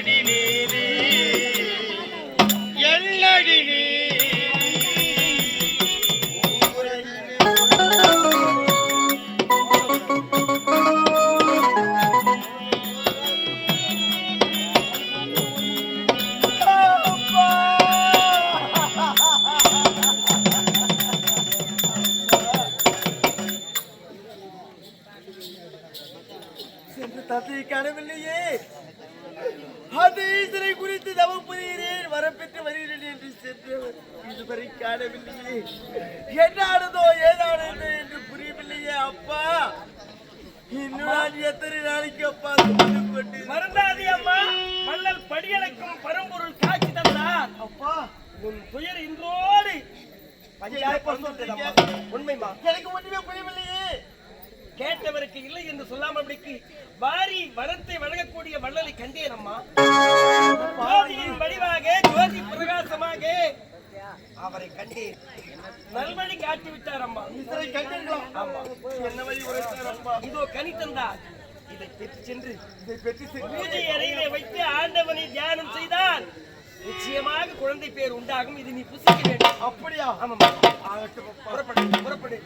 எல்லடி நீதி எல்லடி நீ தந்தை காணவில்லையே. அது இதனை குறித்து தவம் புரிகிறேன், வரப்பெற்று வருகிறேன் என்று சென்றவர் இதுவரை காணவில்லையே. என்னானதோ ஏதானதோ என்று புரியவில்லையே. அப்பா, இன்னும் நான் எத்தனை நாளைக்கு அப்பா கொண்டு மறந்தாதி அம்மா, மல்லல் படியலைக்கும் பரம்பொருள் காட்சி தந்தார். அப்பா, உன் துயர் இன்றோடு உண்மைமா எனக்கு ஒன்றுமே புரியவில்லையே. கேட்டவருக்கு இல்லை என்று சொல்லாமபடிக்கு வாரி வரத்தை வழங்கக்கூடிய வள்ளலை கண்டேன் அம்மா. ஜோதியின் வடிவாக ஜோதி பிரகாசமாக அவரை கண்டேன். நல்வழி காட்டி விட்டார் அம்மா. இதை கண்டீர்களா? ஆமா. என்ன வழி உரைத்தார் அப்பா? இதோ கனி தந்தார். இதை பெற்று சென்று சென்று பூஜை அறையிலே வைத்து ஆண்டவனை தியானம் செய்தால் நிச்சயமாக குழந்தை பேர் உண்டாகும். இது நீ புசிக்க வேண்டும். அப்படியா? ஆமாம். ஆகட்டும் அப்பா. புறப்படு.